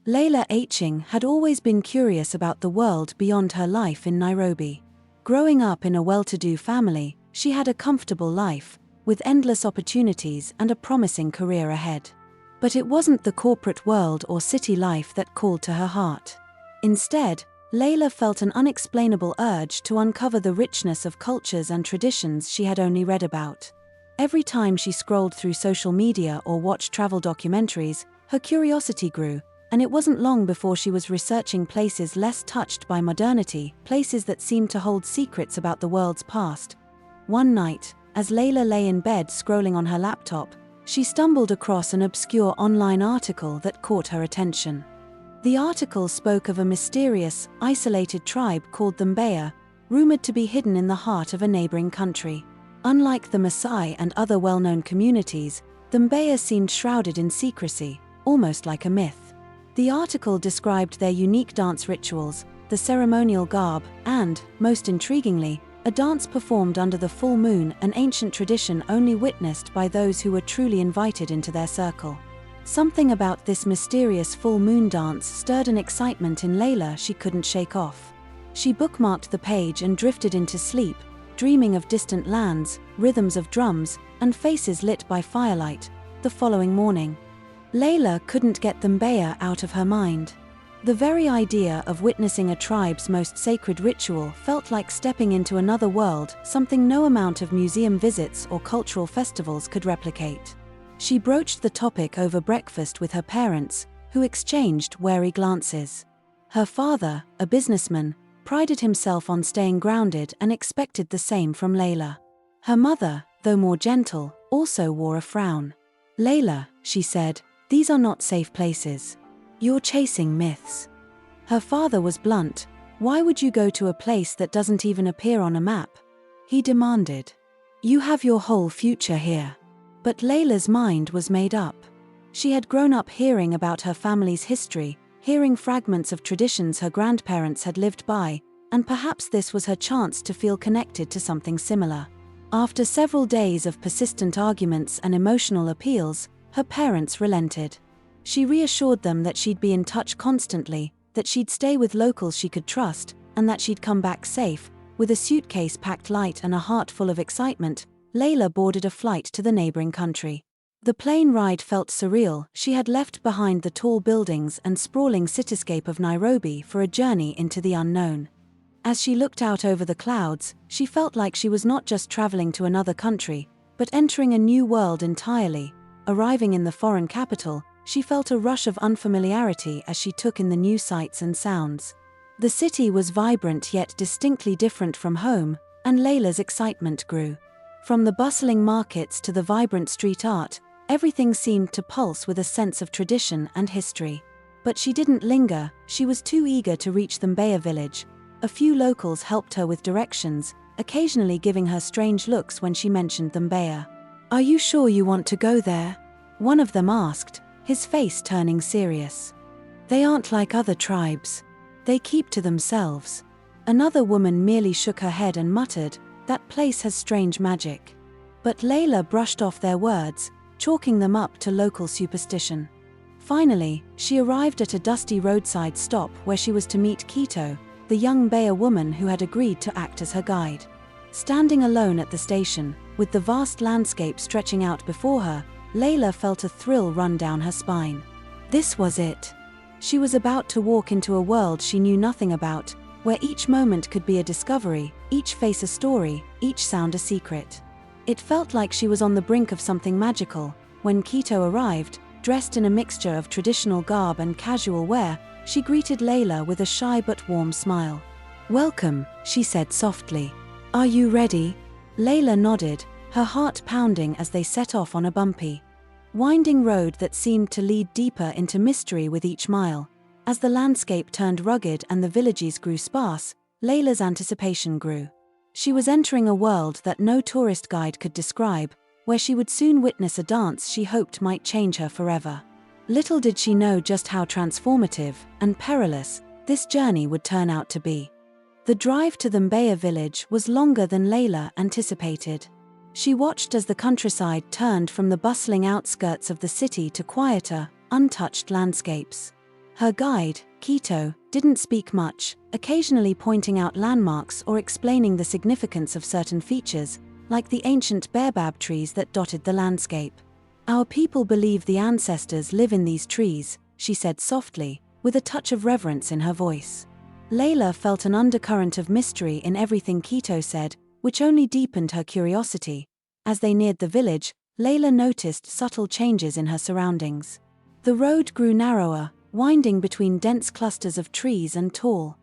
Leila Aching had always been curious about the world beyond her life in Nairobi. Growing up in a well-to-do family, she had a comfortable life, with endless opportunities and a promising career ahead. But it wasn't the corporate world or city life that called to her heart. Instead, Leila felt an unexplainable urge to uncover the richness of cultures and traditions she had only read about. Every time she scrolled through social media or watched travel documentaries, her curiosity grew, and it wasn't long before she was researching places less touched by modernity, places that seemed to hold secrets about the world's past. One night, as Leila lay in bed scrolling on her laptop, she stumbled across an obscure online article that caught her attention. The article spoke of a mysterious, isolated tribe called the Mbeya, rumored to be hidden in the heart of a neighboring country. Unlike the Maasai and other well-known communities, the Mbeya seemed shrouded in secrecy, almost like a myth. The article described their unique dance rituals, the ceremonial garb, and, most intriguingly, a dance performed under the full moon, an ancient tradition only witnessed by those who were truly invited into their circle. Something about this mysterious full moon dance stirred an excitement in Leila she couldn't shake off. She bookmarked the page and drifted into sleep, dreaming of distant lands, rhythms of drums, and faces lit by firelight. The following morning, Leila couldn't get the Mbeya out of her mind. The very idea of witnessing a tribe's most sacred ritual felt like stepping into another world, something no amount of museum visits or cultural festivals could replicate. She broached the topic over breakfast with her parents, who exchanged wary glances. Her father, a businessman, prided himself on staying grounded and expected the same from Leila. Her mother, though more gentle, also wore a frown. "Leila," she said, "these are not safe places. You're chasing myths." Her father was blunt. "Why would you go to a place that doesn't even appear on a map?" he demanded. "You have your whole future here." But Leila's mind was made up. She had grown up hearing about her family's history, hearing fragments of traditions her grandparents had lived by, and perhaps this was her chance to feel connected to something similar. After several days of persistent arguments and emotional appeals, her parents relented. She reassured them that she'd be in touch constantly, that she'd stay with locals she could trust, and that she'd come back safe. With a suitcase packed light and a heart full of excitement, Leila boarded a flight to the neighboring country. The plane ride felt surreal. She had left behind the tall buildings and sprawling cityscape of Nairobi for a journey into the unknown. As she looked out over the clouds, she felt like she was not just traveling to another country, but entering a new world entirely. Arriving in the foreign capital, she felt a rush of unfamiliarity as she took in the new sights and sounds. The city was vibrant yet distinctly different from home, and Leila's excitement grew. From the bustling markets to the vibrant street art, everything seemed to pulse with a sense of tradition and history. But she didn't linger. She was too eager to reach the Mbeya village. A few locals helped her with directions, occasionally giving her strange looks when she mentioned the Mbeya. "Are you sure you want to go there?" one of them asked, his face turning serious. "They aren't like other tribes. They keep to themselves." Another woman merely shook her head and muttered, "That place has strange magic." But Leila brushed off their words, chalking them up to local superstition. Finally, she arrived at a dusty roadside stop where she was to meet Kito, the young Mbeya woman who had agreed to act as her guide. Standing alone at the station, with the vast landscape stretching out before her, Leila felt a thrill run down her spine. This was it. She was about to walk into a world she knew nothing about, where each moment could be a discovery, each face a story, each sound a secret. It felt like she was on the brink of something magical. When Kito arrived, dressed in a mixture of traditional garb and casual wear, she greeted Leila with a shy but warm smile. "Welcome," she said softly. "Are you ready?" Leila nodded, her heart pounding as they set off on a bumpy, winding road that seemed to lead deeper into mystery with each mile. As the landscape turned rugged and the villages grew sparse, Leila's anticipation grew. She was entering a world that no tourist guide could describe, where she would soon witness a dance she hoped might change her forever. Little did she know just how transformative and perilous this journey would turn out to be. The drive to the Mbeya village was longer than Leila anticipated. She watched as the countryside turned from the bustling outskirts of the city to quieter, untouched landscapes. Her guide, Kito, didn't speak much, occasionally pointing out landmarks or explaining the significance of certain features, like the ancient baobab trees that dotted the landscape. "Our people believe the ancestors live in these trees," she said softly, with a touch of reverence in her voice. Leila felt an undercurrent of mystery in everything Kito said, which only deepened her curiosity. As they neared the village, Leila noticed subtle changes in her surroundings. The road grew narrower, winding between dense clusters of trees and tall,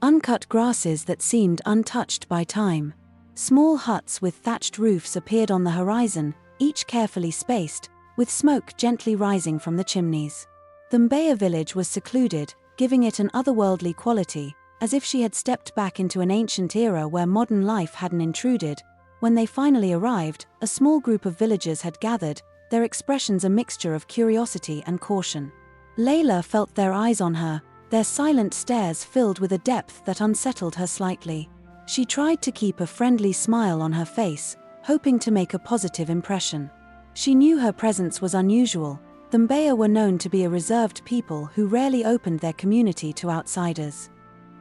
uncut grasses that seemed untouched by time. Small huts with thatched roofs appeared on the horizon, each carefully spaced, with smoke gently rising from the chimneys. The Mbeya village was secluded, giving it an otherworldly quality, as if she had stepped back into an ancient era where modern life hadn't intruded. When they finally arrived, a small group of villagers had gathered, their expressions a mixture of curiosity and caution. Leila felt their eyes on her, their silent stares filled with a depth that unsettled her slightly. She tried to keep a friendly smile on her face, hoping to make a positive impression. She knew her presence was unusual. The Mbeya were known to be a reserved people who rarely opened their community to outsiders.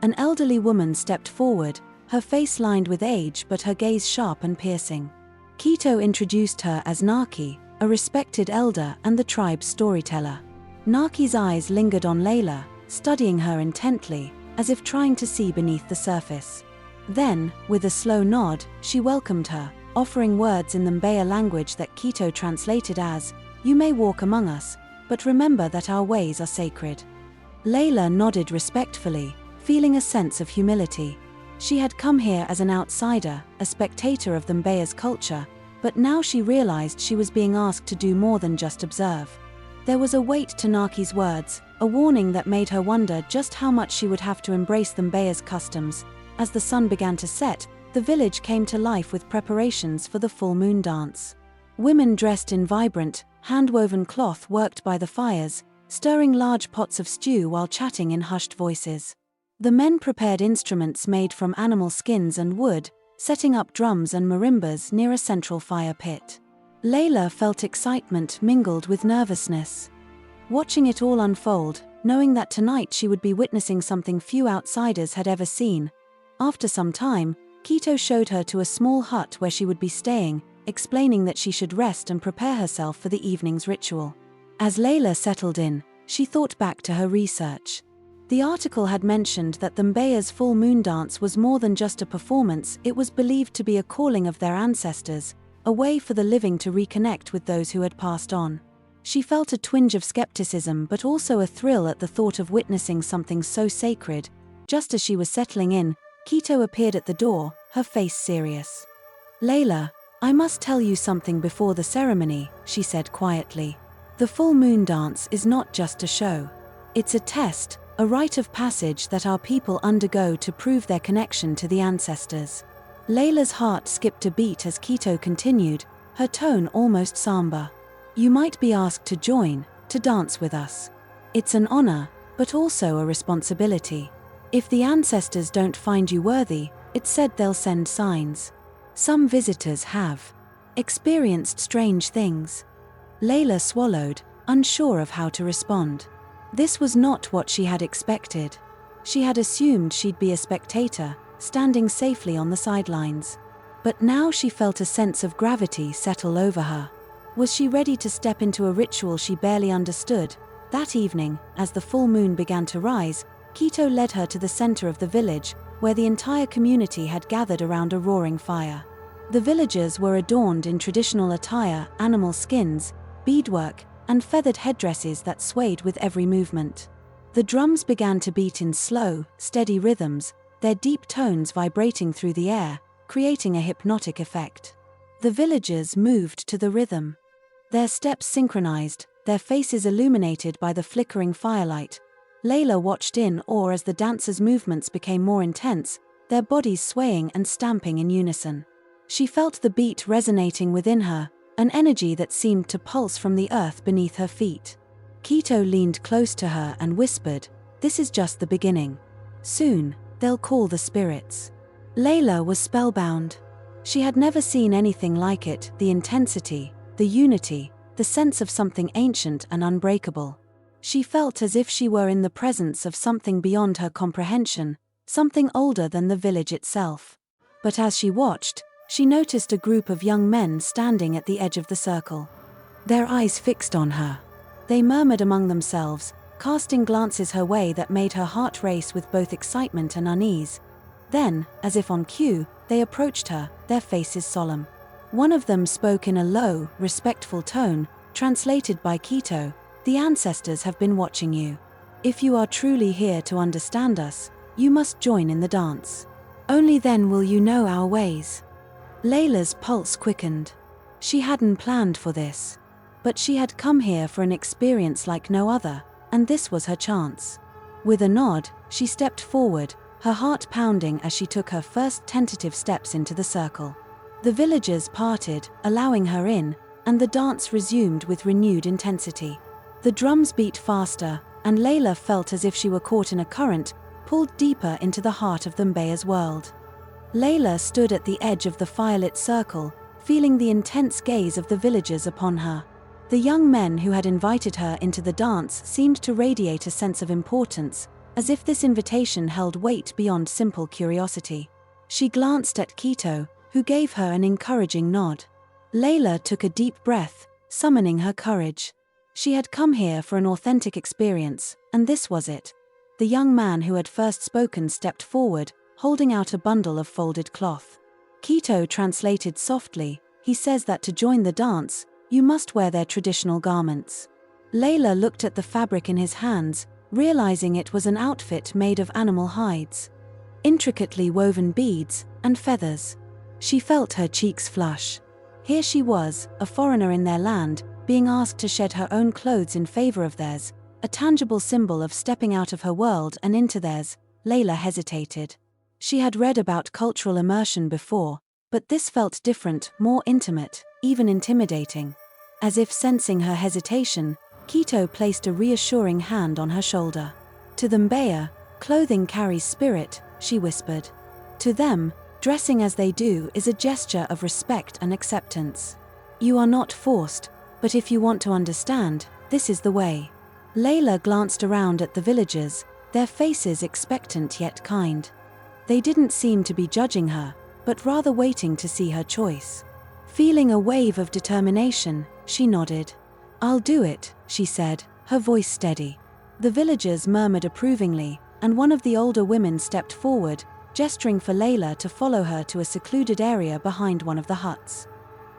An elderly woman stepped forward, her face lined with age but her gaze sharp and piercing. Kito introduced her as Naki, a respected elder and the tribe's storyteller. Naki's eyes lingered on Leila, studying her intently, as if trying to see beneath the surface. Then, with a slow nod, she welcomed her, offering words in the Mbeya language that Kito translated as, "You may walk among us, but remember that our ways are sacred." Leila nodded respectfully, feeling a sense of humility. She had come here as an outsider, a spectator of the Mbeya's culture, but now she realized she was being asked to do more than just observe. There was a weight to Naki's words, a warning that made her wonder just how much she would have to embrace the Mbeya's customs. As the sun began to set, the village came to life with preparations for the full moon dance. Women dressed in vibrant, hand-woven cloth worked by the fires, stirring large pots of stew while chatting in hushed voices. The men prepared instruments made from animal skins and wood, setting up drums and marimbas near a central fire pit. Leila felt excitement mingled with nervousness. Watching it all unfold, knowing that tonight she would be witnessing something few outsiders had ever seen. After some time, Kito showed her to a small hut where she would be staying, explaining that she should rest and prepare herself for the evening's ritual. As Leila settled in, she thought back to her research. The article had mentioned that the Mbeya's full moon dance was more than just a performance. It was believed to be a calling of their ancestors, a way for the living to reconnect with those who had passed on. She felt a twinge of skepticism but also a thrill at the thought of witnessing something so sacred. Just as she was settling in, Kito appeared at the door, her face serious. "Leila, I must tell you something before the ceremony," she said quietly. "The full moon dance is not just a show. It's a test, a rite of passage that our people undergo to prove their connection to the ancestors." Leila's heart skipped a beat as Kito continued, her tone almost somber. "You might be asked to join, to dance with us. It's an honor, but also a responsibility. If the ancestors don't find you worthy, it's said they'll send signs. Some visitors have experienced strange things." Leila swallowed, unsure of how to respond. This was not what she had expected. She had assumed she'd be a spectator, standing safely on the sidelines. But now she felt a sense of gravity settle over her. Was she ready to step into a ritual she barely understood? That evening, as the full moon began to rise, Kito led her to the center of the village, where the entire community had gathered around a roaring fire. The villagers were adorned in traditional attire, animal skins, beadwork, and feathered headdresses that swayed with every movement. The drums began to beat in slow, steady rhythms, their deep tones vibrating through the air, creating a hypnotic effect. The villagers moved to the rhythm. Their steps synchronized, their faces illuminated by the flickering firelight. Leila watched in awe as the dancers' movements became more intense, their bodies swaying and stamping in unison. She felt the beat resonating within her, an energy that seemed to pulse from the earth beneath her feet. Kito leaned close to her and whispered, "This is just the beginning. Soon, they'll call the spirits." Leila was spellbound. She had never seen anything like it, the intensity, the unity, the sense of something ancient and unbreakable. She felt as if she were in the presence of something beyond her comprehension, something older than the village itself. But as she watched, she noticed a group of young men standing at the edge of the circle. Their eyes fixed on her. They murmured among themselves, casting glances her way that made her heart race with both excitement and unease. Then, as if on cue, they approached her, their faces solemn. One of them spoke in a low, respectful tone, translated by Kito, "The ancestors have been watching you. If you are truly here to understand us, you must join in the dance. Only then will you know our ways." Leila's pulse quickened. She hadn't planned for this. But she had come here for an experience like no other, and this was her chance. With a nod, she stepped forward, her heart pounding as she took her first tentative steps into the circle. The villagers parted, allowing her in, and the dance resumed with renewed intensity. The drums beat faster, and Leila felt as if she were caught in a current, pulled deeper into the heart of the Mbeya's world. Leila stood at the edge of the firelit circle, feeling the intense gaze of the villagers upon her. The young men who had invited her into the dance seemed to radiate a sense of importance, as if this invitation held weight beyond simple curiosity. She glanced at Kito, who gave her an encouraging nod. Leila took a deep breath, summoning her courage. She had come here for an authentic experience, and this was it. The young man who had first spoken stepped forward, holding out a bundle of folded cloth. Kito translated softly, "He says that to join the dance, you must wear their traditional garments." Leila looked at the fabric in his hands, realizing it was an outfit made of animal hides. Intricately woven beads, and feathers. She felt her cheeks flush. Here she was, a foreigner in their land, being asked to shed her own clothes in favor of theirs, a tangible symbol of stepping out of her world and into theirs. Leila hesitated. She had read about cultural immersion before, but this felt different, more intimate, even intimidating. As if sensing her hesitation, Kito placed a reassuring hand on her shoulder. "To the Mbeya, clothing carries spirit," she whispered. "To them, dressing as they do is a gesture of respect and acceptance. You are not forced, but if you want to understand, this is the way." Leila glanced around at the villagers, their faces expectant yet kind. They didn't seem to be judging her, but rather waiting to see her choice. Feeling a wave of determination, she nodded. "I'll do it," she said, her voice steady. The villagers murmured approvingly, and one of the older women stepped forward, gesturing for Leila to follow her to a secluded area behind one of the huts.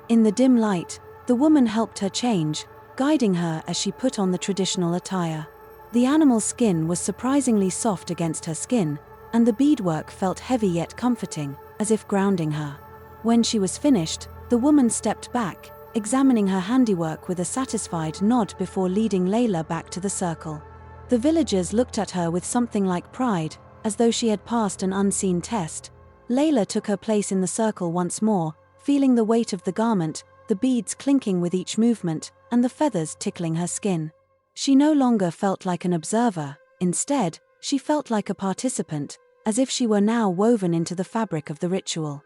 In the dim light, the woman helped her change, guiding her as she put on the traditional attire. The animal skin was surprisingly soft against her skin, and the beadwork felt heavy yet comforting, as if grounding her. When she was finished, the woman stepped back, examining her handiwork with a satisfied nod before leading Leila back to the circle. The villagers looked at her with something like pride, as though she had passed an unseen test. Leila took her place in the circle once more, feeling the weight of the garment, the beads clinking with each movement, and the feathers tickling her skin. She no longer felt like an observer. Instead, she felt like a participant, as if she were now woven into the fabric of the ritual.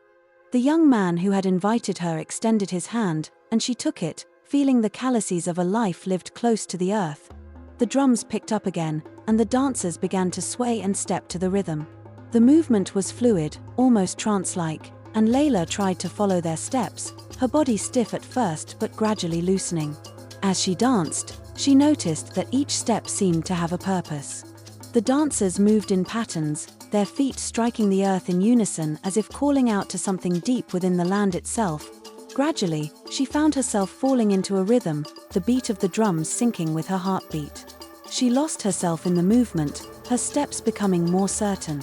The young man who had invited her extended his hand, and she took it, feeling the calluses of a life lived close to the earth. The drums picked up again, and the dancers began to sway and step to the rhythm. The movement was fluid, almost trance-like, and Leila tried to follow their steps, her body stiff at first but gradually loosening. As she danced, she noticed that each step seemed to have a purpose. The dancers moved in patterns, their feet striking the earth in unison as if calling out to something deep within the land itself. Gradually, she found herself falling into a rhythm, the beat of the drums syncing with her heartbeat. She lost herself in the movement, her steps becoming more certain.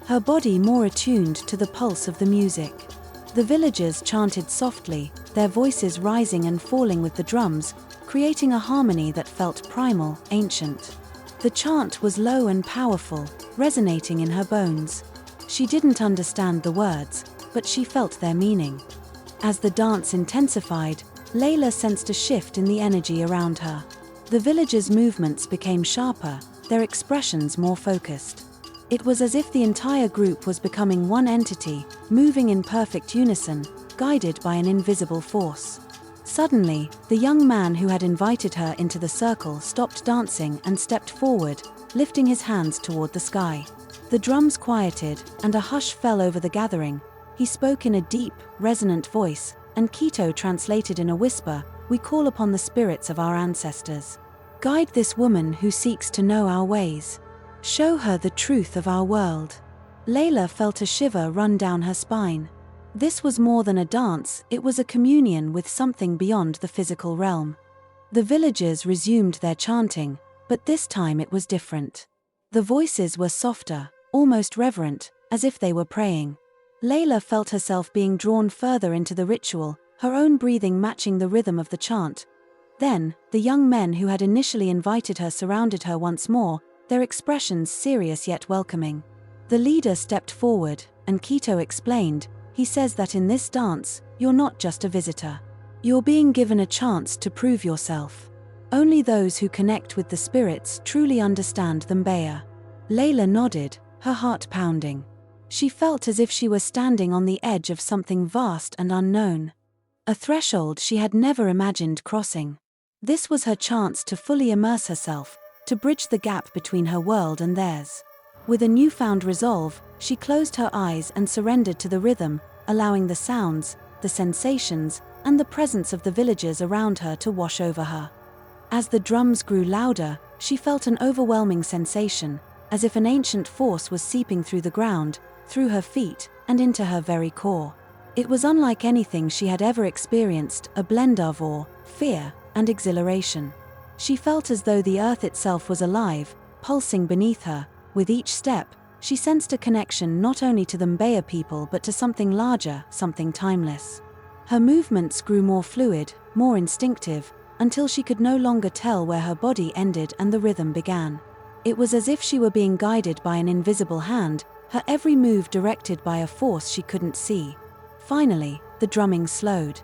Her body more attuned to the pulse of the music. The villagers chanted softly, their voices rising and falling with the drums, creating a harmony that felt primal, ancient. The chant was low and powerful, resonating in her bones. She didn't understand the words, but she felt their meaning. As the dance intensified, Leila sensed a shift in the energy around her. The villagers' movements became sharper, their expressions more focused. It was as if the entire group was becoming one entity, moving in perfect unison, guided by an invisible force. Suddenly, the young man who had invited her into the circle stopped dancing and stepped forward, lifting his hands toward the sky. The drums quieted, and a hush fell over the gathering. He spoke in a deep, resonant voice, and Kito translated in a whisper, "We call upon the spirits of our ancestors. Guide this woman who seeks to know our ways. Show her the truth of our world." Leila felt a shiver run down her spine. This was more than a dance, it was a communion with something beyond the physical realm. The villagers resumed their chanting, but this time it was different. The voices were softer, almost reverent, as if they were praying. Leila felt herself being drawn further into the ritual, her own breathing matching the rhythm of the chant. Then, the young men who had initially invited her surrounded her once more, their expressions serious yet welcoming. The leader stepped forward, and Kito explained, "He says that in this dance, you're not just a visitor. You're being given a chance to prove yourself. Only those who connect with the spirits truly understand the Mbeya." Leila nodded, her heart pounding. She felt as if she were standing on the edge of something vast and unknown. A threshold she had never imagined crossing. This was her chance to fully immerse herself, to bridge the gap between her world and theirs. With a newfound resolve, she closed her eyes and surrendered to the rhythm, allowing the sounds, the sensations, and the presence of the villagers around her to wash over her. As the drums grew louder, she felt an overwhelming sensation, as if an ancient force was seeping through the ground, through her feet, and into her very core. It was unlike anything she had ever experienced, a blend of awe, fear, and exhilaration. She felt as though the earth itself was alive, pulsing beneath her. With each step, she sensed a connection not only to the Mbeya people but to something larger, something timeless. Her movements grew more fluid, more instinctive, until she could no longer tell where her body ended and the rhythm began. It was as if she were being guided by an invisible hand, her every move directed by a force she couldn't see. Finally, the drumming slowed,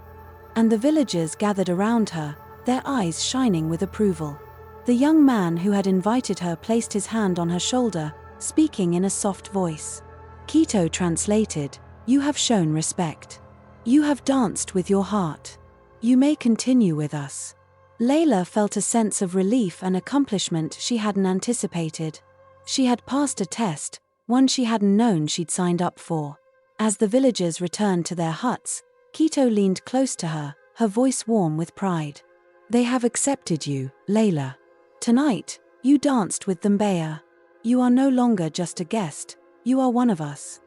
and the villagers gathered around her, their eyes shining with approval. The young man who had invited her placed his hand on her shoulder, speaking in a soft voice. Kito translated, "You have shown respect. You have danced with your heart. You may continue with us." Leila felt a sense of relief and accomplishment she hadn't anticipated. She had passed a test, one she hadn't known she'd signed up for. As the villagers returned to their huts, Kito leaned close to her, her voice warm with pride. "They have accepted you, Leila. Tonight, you danced with the Mbeya. You are no longer just a guest, you are one of us."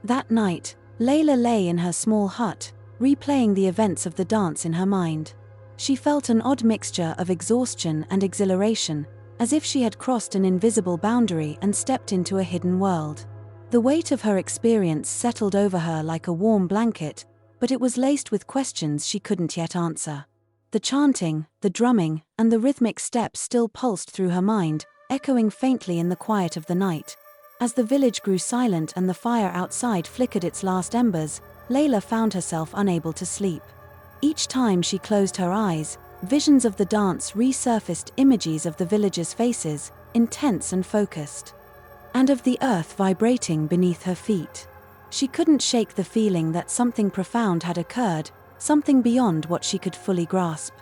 That night, Leila lay in her small hut, replaying the events of the dance in her mind. She felt an odd mixture of exhaustion and exhilaration, as if she had crossed an invisible boundary and stepped into a hidden world. The weight of her experience settled over her like a warm blanket, but it was laced with questions she couldn't yet answer. The chanting, the drumming, and the rhythmic steps still pulsed through her mind, echoing faintly in the quiet of the night. As the village grew silent and the fire outside flickered its last embers, Leila found herself unable to sleep. Each time she closed her eyes, visions of the dance resurfaced, images of the villagers' faces, intense and focused, and of the earth vibrating beneath her feet. She couldn't shake the feeling that something profound had occurred, something beyond what she could fully grasp.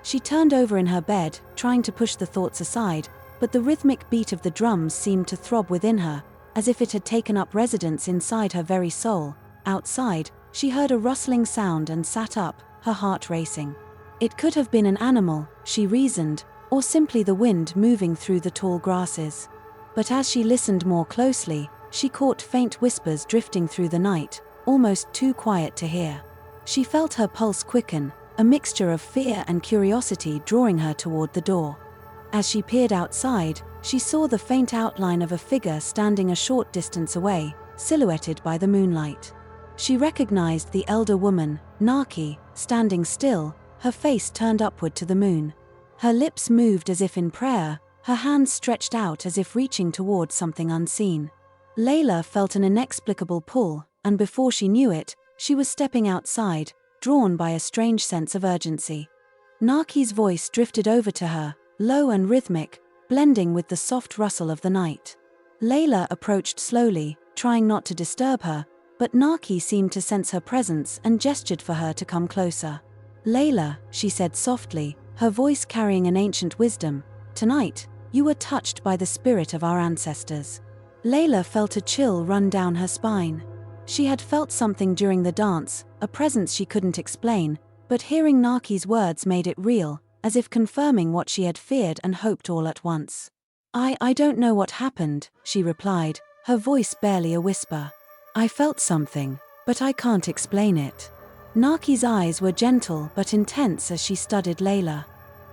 She turned over in her bed, trying to push the thoughts aside, but the rhythmic beat of the drums seemed to throb within her, as if it had taken up residence inside her very soul. Outside, she heard a rustling sound and sat up, her heart racing. It could have been an animal, she reasoned, or simply the wind moving through the tall grasses. But as she listened more closely, she caught faint whispers drifting through the night, almost too quiet to hear. She felt her pulse quicken, a mixture of fear and curiosity drawing her toward the door. As she peered outside, she saw the faint outline of a figure standing a short distance away, silhouetted by the moonlight. She recognized the elder woman, Naki, standing still, her face turned upward to the moon. Her lips moved as if in prayer, her hands stretched out as if reaching toward something unseen. Leila felt an inexplicable pull, and before she knew it, she was stepping outside, drawn by a strange sense of urgency. Naki's voice drifted over to her, low and rhythmic, blending with the soft rustle of the night. Leila approached slowly, trying not to disturb her, but Naki seemed to sense her presence and gestured for her to come closer. Leila, she said softly, her voice carrying an ancient wisdom, tonight, you were touched by the spirit of our ancestors. Leila felt a chill run down her spine. She had felt something during the dance, a presence she couldn't explain, but hearing Naki's words made it real, as if confirming what she had feared and hoped all at once. I don't know what happened, she replied, her voice barely a whisper. I felt something, but I can't explain it. Naki's eyes were gentle but intense as she studied Leila.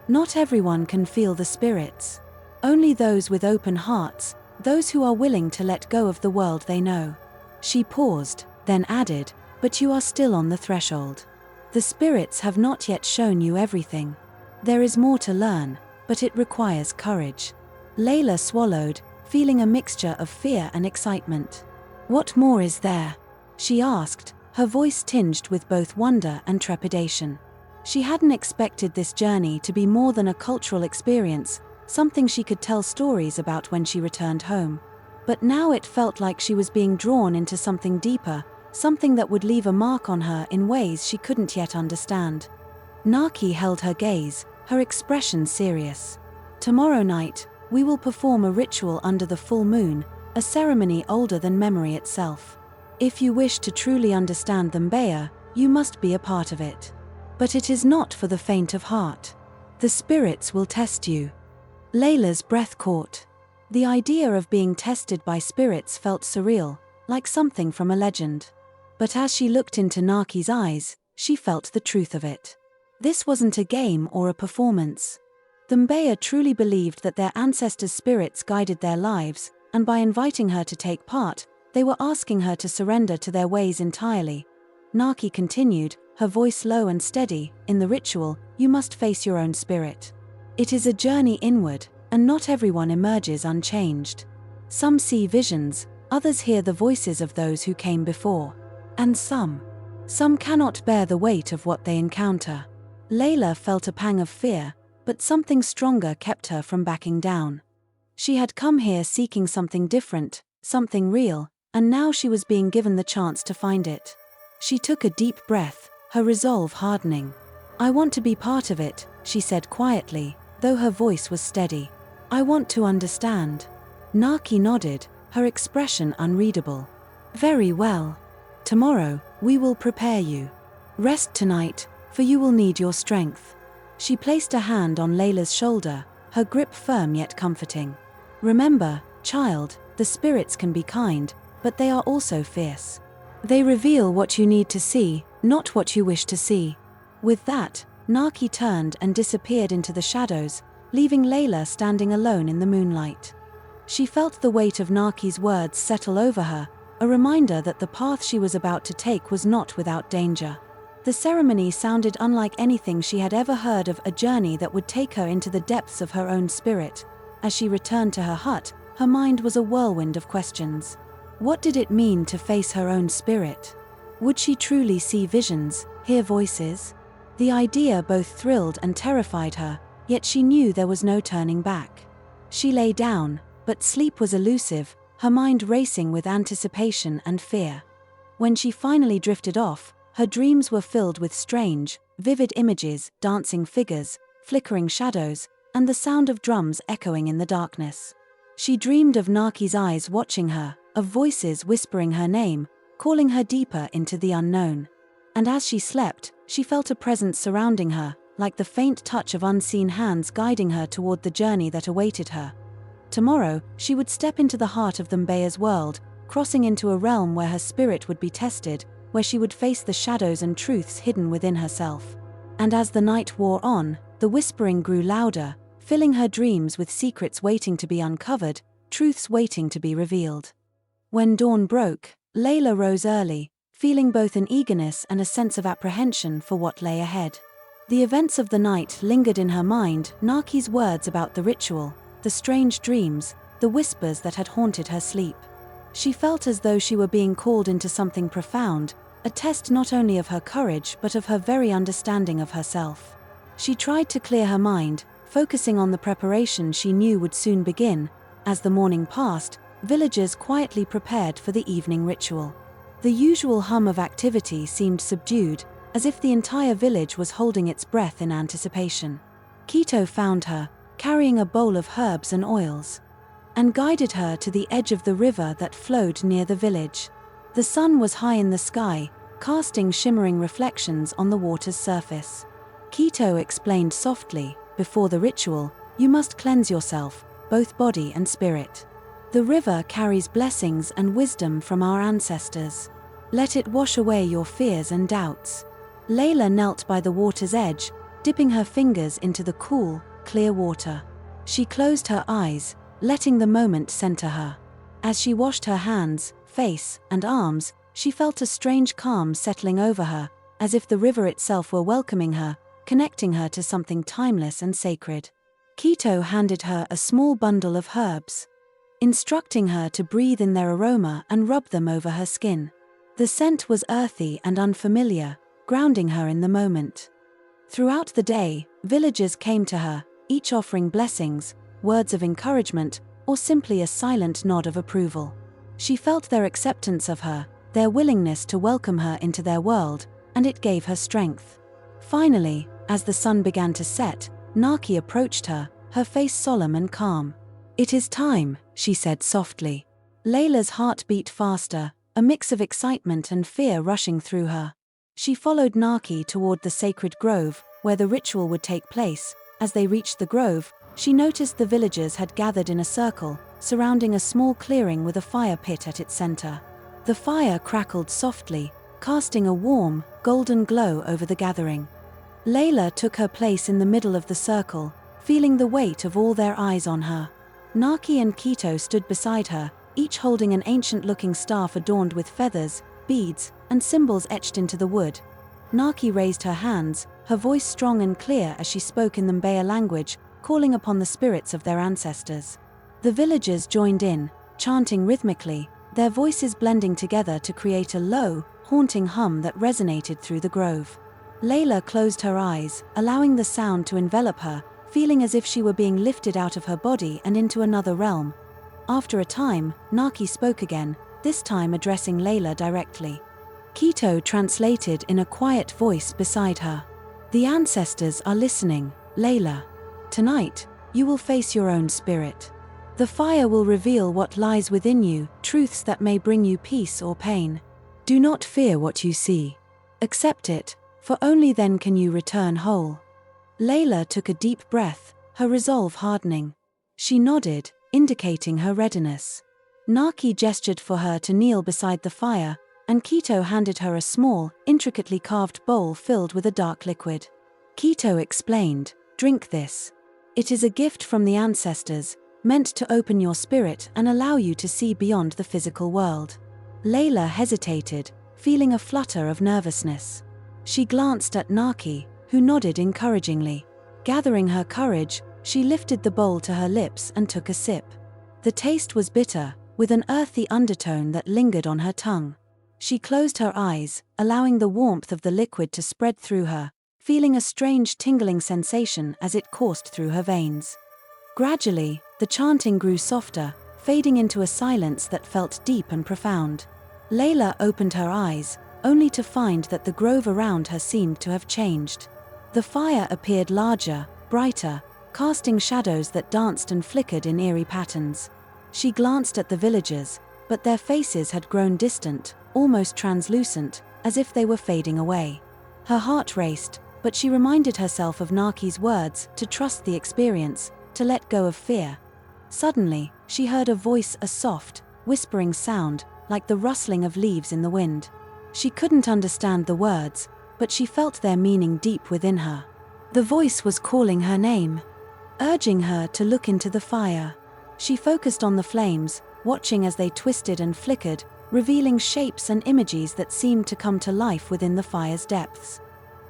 Not everyone can feel the spirits. Only those with open hearts, those who are willing to let go of the world they know. She paused, then added, but you are still on the threshold. The spirits have not yet shown you everything. There is more to learn, but it requires courage. Leila swallowed, feeling a mixture of fear and excitement. What more is there? She asked, her voice tinged with both wonder and trepidation. She hadn't expected this journey to be more than a cultural experience, something she could tell stories about when she returned home. But now it felt like she was being drawn into something deeper, something that would leave a mark on her in ways she couldn't yet understand. Naki held her gaze, her expression serious. Tomorrow night, we will perform a ritual under the full moon, a ceremony older than memory itself. If you wish to truly understand the Mbeya, you must be a part of it. But it is not for the faint of heart. The spirits will test you. Leila's breath caught. The idea of being tested by spirits felt surreal, like something from a legend. But as she looked into Naki's eyes, she felt the truth of it. This wasn't a game or a performance. The Mbeya truly believed that their ancestors' spirits guided their lives, and by inviting her to take part, they were asking her to surrender to their ways entirely. Naki continued, her voice low and steady, in the ritual, you must face your own spirit. It is a journey inward, and not everyone emerges unchanged. Some see visions, others hear the voices of those who came before. And some cannot bear the weight of what they encounter. Leila felt a pang of fear, but something stronger kept her from backing down. She had come here seeking something different, something real, and now she was being given the chance to find it. She took a deep breath, her resolve hardening. I want to be part of it, she said quietly, though her voice was steady. I want to understand. Naki nodded, her expression unreadable. Very well. Tomorrow, we will prepare you. Rest tonight, for you will need your strength. She placed a hand on Leila's shoulder, her grip firm yet comforting. Remember, child, the spirits can be kind, but they are also fierce. They reveal what you need to see, not what you wish to see. With that, Naki turned and disappeared into the shadows, leaving Leila standing alone in the moonlight. She felt the weight of Naki's words settle over her, a reminder that the path she was about to take was not without danger. The ceremony sounded unlike anything she had ever heard of, a journey that would take her into the depths of her own spirit. As she returned to her hut, her mind was a whirlwind of questions. What did it mean to face her own spirit? Would she truly see visions, hear voices? The idea both thrilled and terrified her, yet she knew there was no turning back. She lay down, but sleep was elusive, her mind racing with anticipation and fear. When she finally drifted off, her dreams were filled with strange, vivid images, dancing figures, flickering shadows, and the sound of drums echoing in the darkness. She dreamed of Naki's eyes watching her, of voices whispering her name, calling her deeper into the unknown. And as she slept, she felt a presence surrounding her, like the faint touch of unseen hands guiding her toward the journey that awaited her. Tomorrow, she would step into the heart of the Mbeya's world, crossing into a realm where her spirit would be tested, where she would face the shadows and truths hidden within herself. And as the night wore on, the whispering grew louder, filling her dreams with secrets waiting to be uncovered, truths waiting to be revealed. When dawn broke, Leila rose early, feeling both an eagerness and a sense of apprehension for what lay ahead. The events of the night lingered in her mind, Naki's words about the ritual, the strange dreams, the whispers that had haunted her sleep. She felt as though she were being called into something profound, a test not only of her courage but of her very understanding of herself. She tried to clear her mind, focusing on the preparation she knew would soon begin. As the morning passed, villagers quietly prepared for the evening ritual. The usual hum of activity seemed subdued, as if the entire village was holding its breath in anticipation. Kito found her, carrying a bowl of herbs and oils, and guided her to the edge of the river that flowed near the village. The sun was high in the sky, casting shimmering reflections on the water's surface. Kito explained softly, "Before the ritual, you must cleanse yourself, both body and spirit. The river carries blessings and wisdom from our ancestors. Let it wash away your fears and doubts." Leila knelt by the water's edge, dipping her fingers into the cool, clear water. She closed her eyes, letting the moment center her. As she washed her hands, face, and arms, she felt a strange calm settling over her, as if the river itself were welcoming her, connecting her to something timeless and sacred. Kito handed her a small bundle of herbs, instructing her to breathe in their aroma and rub them over her skin. The scent was earthy and unfamiliar, grounding her in the moment. Throughout the day, villagers came to her, each offering blessings, words of encouragement, or simply a silent nod of approval. She felt their acceptance of her, their willingness to welcome her into their world, and it gave her strength. Finally, as the sun began to set, Naki approached her, her face solemn and calm. "It is time," she said softly. Leila's heart beat faster, a mix of excitement and fear rushing through her. She followed Naki toward the sacred grove, where the ritual would take place. As they reached the grove, she noticed the villagers had gathered in a circle, surrounding a small clearing with a fire pit at its center. The fire crackled softly, casting a warm, golden glow over the gathering. Leila took her place in the middle of the circle, feeling the weight of all their eyes on her. Naki and Kito stood beside her, each holding an ancient-looking staff adorned with feathers, beads, and symbols etched into the wood. Naki raised her hands, her voice strong and clear as she spoke in the Mbeya language, calling upon the spirits of their ancestors. The villagers joined in, chanting rhythmically, their voices blending together to create a low, haunting hum that resonated through the grove. Leila closed her eyes, allowing the sound to envelop her, feeling as if she were being lifted out of her body and into another realm. After a time, Naki spoke again, this time addressing Leila directly. Kito translated in a quiet voice beside her. "The ancestors are listening, Leila. Tonight, you will face your own spirit. The fire will reveal what lies within you, truths that may bring you peace or pain. Do not fear what you see. Accept it, for only then can you return whole." Leila took a deep breath, her resolve hardening. She nodded, indicating her readiness. Naki gestured for her to kneel beside the fire, and Kito handed her a small, intricately carved bowl filled with a dark liquid. Kito explained, "Drink this. It is a gift from the ancestors, meant to open your spirit and allow you to see beyond the physical world." Leila hesitated, feeling a flutter of nervousness. She glanced at Naki, who nodded encouragingly. Gathering her courage, she lifted the bowl to her lips and took a sip. The taste was bitter, with an earthy undertone that lingered on her tongue. She closed her eyes, allowing the warmth of the liquid to spread through her, feeling a strange tingling sensation as it coursed through her veins. Gradually, the chanting grew softer, fading into a silence that felt deep and profound. Leila opened her eyes, only to find that the grove around her seemed to have changed. The fire appeared larger, brighter, casting shadows that danced and flickered in eerie patterns. She glanced at the villagers, but their faces had grown distant, almost translucent, as if they were fading away. Her heart raced, but she reminded herself of Naki's words, to trust the experience, to let go of fear. Suddenly, she heard a voice, a soft, whispering sound, like the rustling of leaves in the wind. She couldn't understand the words, but she felt their meaning deep within her. The voice was calling her name, urging her to look into the fire. She focused on the flames, watching as they twisted and flickered, revealing shapes and images that seemed to come to life within the fire's depths.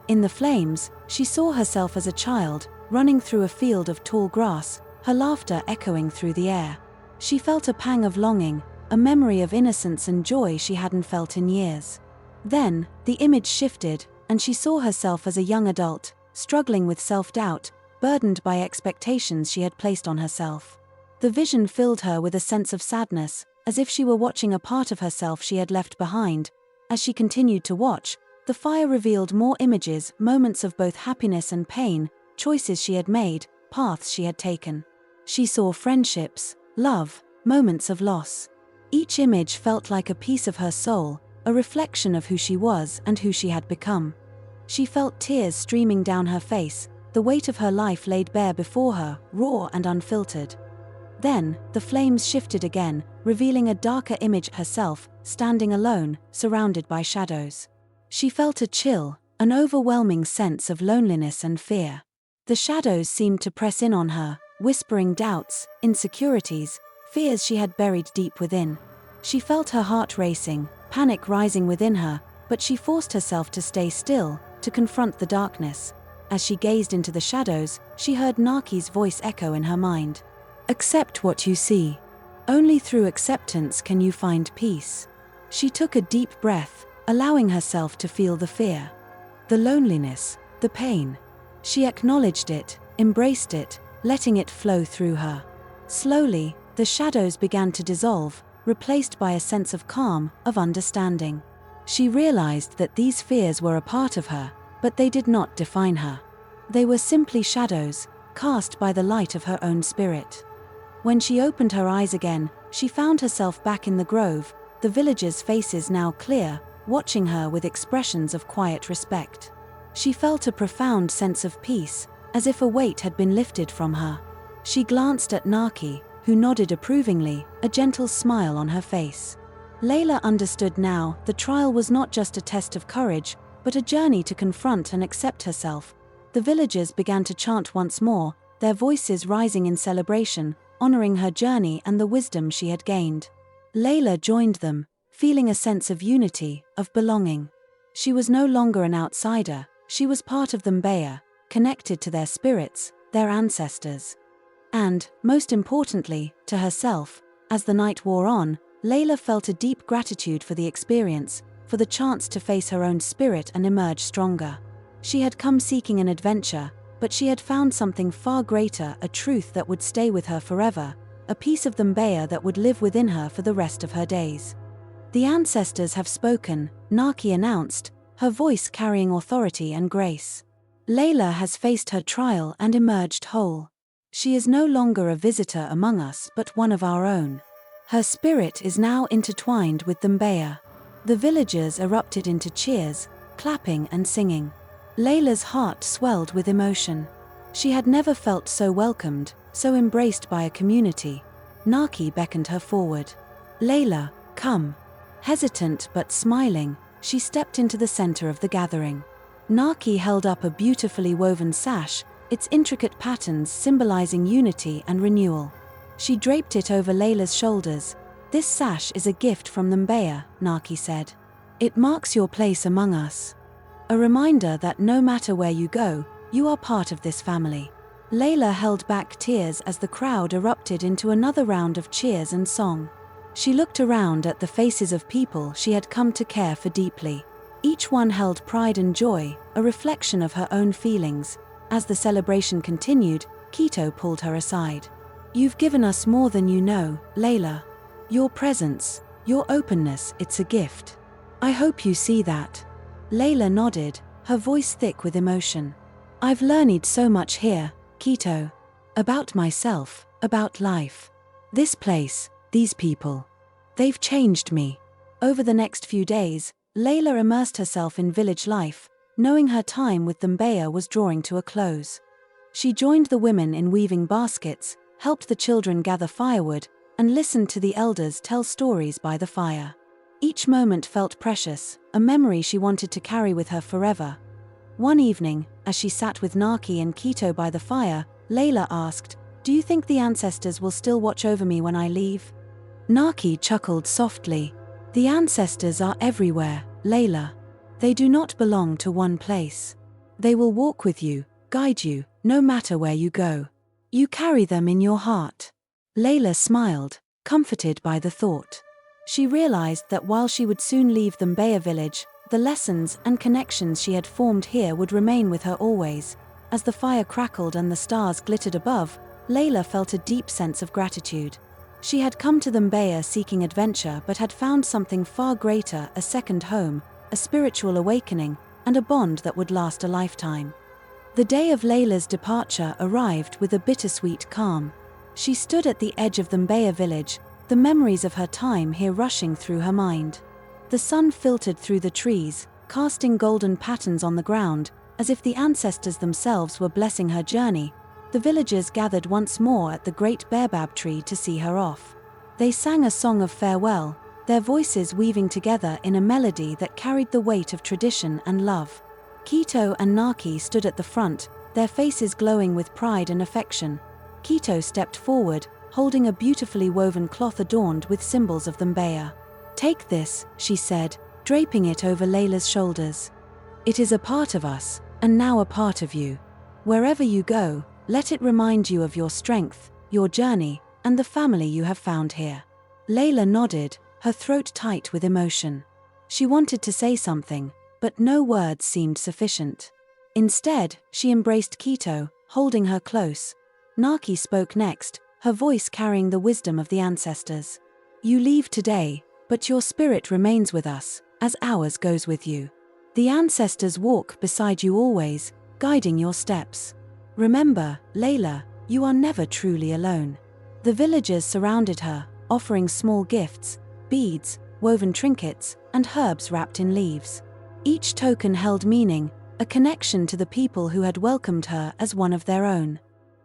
In the flames, she saw herself as a child, running through a field of tall grass, her laughter echoing through the air. She felt a pang of longing, a memory of innocence and joy she hadn't felt in years. Then, the image shifted, and she saw herself as a young adult, struggling with self-doubt, burdened by expectations she had placed on herself. The vision filled her with a sense of sadness, as if she were watching a part of herself she had left behind. As she continued to watch, The fire revealed more images, moments of both happiness and pain, choices she had made, paths she had taken. She saw friendships, love, moments of loss. Each image felt like a piece of her soul, a reflection of who she was and who she had become. She felt tears streaming down her face, the weight of her life laid bare before her, raw and unfiltered. Then, the flames shifted again, revealing a darker image of herself, standing alone, surrounded by shadows. She felt a chill, an overwhelming sense of loneliness and fear. The shadows seemed to press in on her, whispering doubts, insecurities, fears she had buried deep within. She felt her heart racing, panic rising within her, but she forced herself to stay still, to confront the darkness. As she gazed into the shadows, she heard Naki's voice echo in her mind. Accept what you see. Only through acceptance can you find peace. She took a deep breath, allowing herself to feel the fear, the loneliness, the pain. She acknowledged it, embraced it, letting it flow through her. Slowly, the shadows began to dissolve, replaced by a sense of calm, of understanding. She realized that these fears were a part of her, but they did not define her. They were simply shadows, cast by the light of her own spirit. When she opened her eyes again, she found herself back in the grove, the villagers' faces now clear, watching her with expressions of quiet respect. She felt a profound sense of peace, as if a weight had been lifted from her. She glanced at Naki, who nodded approvingly, a gentle smile on her face. Leila understood now, the trial was not just a test of courage, but a journey to confront and accept herself. The villagers began to chant once more, their voices rising in celebration, honoring her journey and the wisdom she had gained. Leila joined them, feeling a sense of unity, of belonging. She was no longer an outsider, she was part of the Mbeya, connected to their spirits, their ancestors. And, most importantly, to herself. As the night wore on, Leila felt a deep gratitude for the experience, for the chance to face her own spirit and emerge stronger. She had come seeking an adventure, but she had found something far greater, a truth that would stay with her forever, a piece of the Mbeya that would live within her for the rest of her days. The ancestors have spoken, Naki announced, her voice carrying authority and grace. Leila has faced her trial and emerged whole. She is no longer a visitor among us but one of our own. Her spirit is now intertwined with the Mbeya. The villagers erupted into cheers, clapping and singing. Leila's heart swelled with emotion. She had never felt so welcomed, so embraced by a community. Naki beckoned her forward. Leila, come. Hesitant but smiling, she stepped into the center of the gathering. Naki held up a beautifully woven sash, its intricate patterns symbolizing unity and renewal. She draped it over Leila's shoulders. This sash is a gift from the Mbeya, Naki said. It marks your place among us. A reminder that no matter where you go, you are part of this family. Leila held back tears as the crowd erupted into another round of cheers and song. She looked around at the faces of people she had come to care for deeply. Each one held pride and joy, a reflection of her own feelings. As the celebration continued, Kito pulled her aside. You've given us more than you know, Leila. Your presence, your openness, it's a gift. I hope you see that. Leila nodded, her voice thick with emotion. I've learned so much here, Kito. About myself, about life. This place, these people. They've changed me. Over the next few days, Leila immersed herself in village life, knowing her time with the Mbeya was drawing to a close. She joined the women in weaving baskets, helped the children gather firewood, and listened to the elders tell stories by the fire. Each moment felt precious, a memory she wanted to carry with her forever. One evening, as she sat with Naki and Kito by the fire, Leila asked, "Do you think the ancestors will still watch over me when I leave?" Naki chuckled softly. "The ancestors are everywhere, Leila. They do not belong to one place. They will walk with you, guide you, no matter where you go. You carry them in your heart." Leila smiled, comforted by the thought. She realized that while she would soon leave the Mbeya village, the lessons and connections she had formed here would remain with her always. As the fire crackled and the stars glittered above, Leila felt a deep sense of gratitude. She had come to the Mbeya seeking adventure but had found something far greater, a second home, a spiritual awakening, and a bond that would last a lifetime. The day of Leila's departure arrived with a bittersweet calm. She stood at the edge of the Mbeya village, the memories of her time here rushing through her mind. The sun filtered through the trees, casting golden patterns on the ground, as if the ancestors themselves were blessing her journey. The villagers gathered once more at the great baobab tree to see her off. They sang a song of farewell, their voices weaving together in a melody that carried the weight of tradition and love. Kito and Naki stood at the front, their faces glowing with pride and affection. Kito stepped forward, holding a beautifully woven cloth adorned with symbols of the Mbeya. "Take this," she said, draping it over Leila's shoulders. "It is a part of us, and now a part of you. Wherever you go, let it remind you of your strength, your journey, and the family you have found here." Leila nodded, her throat tight with emotion. She wanted to say something, but no words seemed sufficient. Instead, she embraced Kito, holding her close. Naki spoke next, her voice carrying the wisdom of the ancestors. "You leave today, but your spirit remains with us, as ours goes with you. The ancestors walk beside you always, guiding your steps. Remember, Leila, you are never truly alone." The villagers surrounded her, offering small gifts, beads, woven trinkets, and herbs wrapped in leaves. Each token held meaning, a connection to the people who had welcomed her as one of their own.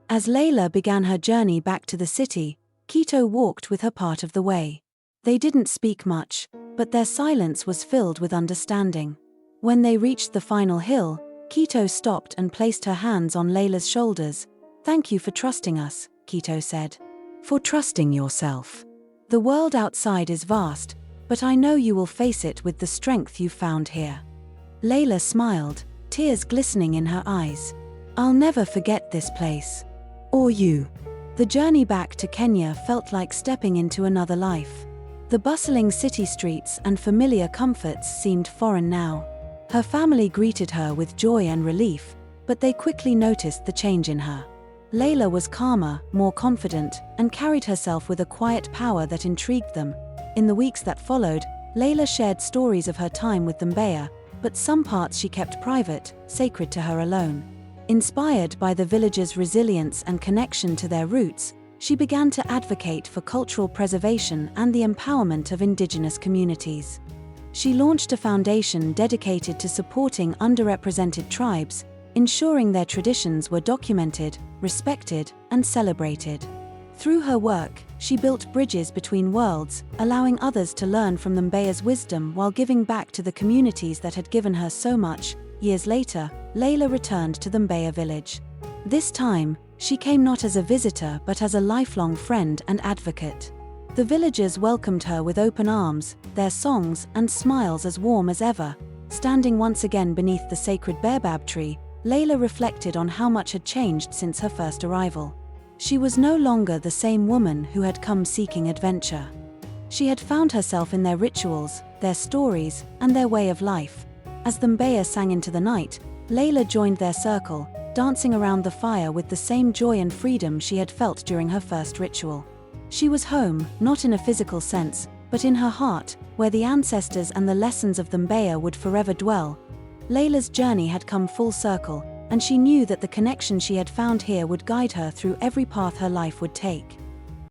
As Leila began her journey back to the city, Kito walked with her part of the way. They didn't speak much, but their silence was filled with understanding. When they reached the final hill, Kito stopped and placed her hands on Leila's shoulders. "Thank you for trusting us," Kito said. "For trusting yourself. The world outside is vast, but I know you will face it with the strength you found here." Leila smiled, tears glistening in her eyes. "I'll never forget this place. Or you." The journey back to Kenya felt like stepping into another life. The bustling city streets and familiar comforts seemed foreign now. Her family greeted her with joy and relief, but they quickly noticed the change in her. Leila was calmer, more confident, and carried herself with a quiet power that intrigued them. In the weeks that followed, Leila shared stories of her time with the Mbeya, but some parts she kept private, sacred to her alone. Inspired by the villagers' resilience and connection to their roots, she began to advocate for cultural preservation and the empowerment of indigenous communities. She launched a foundation dedicated to supporting underrepresented tribes, ensuring their traditions were documented, respected, and celebrated. Through her work, she built bridges between worlds, allowing others to learn from the Mbeya's wisdom while giving back to the communities that had given her so much. Years later, Leila returned to the Mbeya village. This time, she came not as a visitor but as a lifelong friend and advocate. The villagers welcomed her with open arms, their songs and smiles as warm as ever. Standing once again beneath the sacred baobab tree, Leila reflected on how much had changed since her first arrival. She was no longer the same woman who had come seeking adventure. She had found herself in their rituals, their stories, and their way of life. As the Mbeya sang into the night, Leila joined their circle, dancing around the fire with the same joy and freedom she had felt during her first ritual. She was home, not in a physical sense, but in her heart, where the ancestors and the lessons of the Mbeya would forever dwell. Leila's journey had come full circle, and she knew that the connection she had found here would guide her through every path her life would take.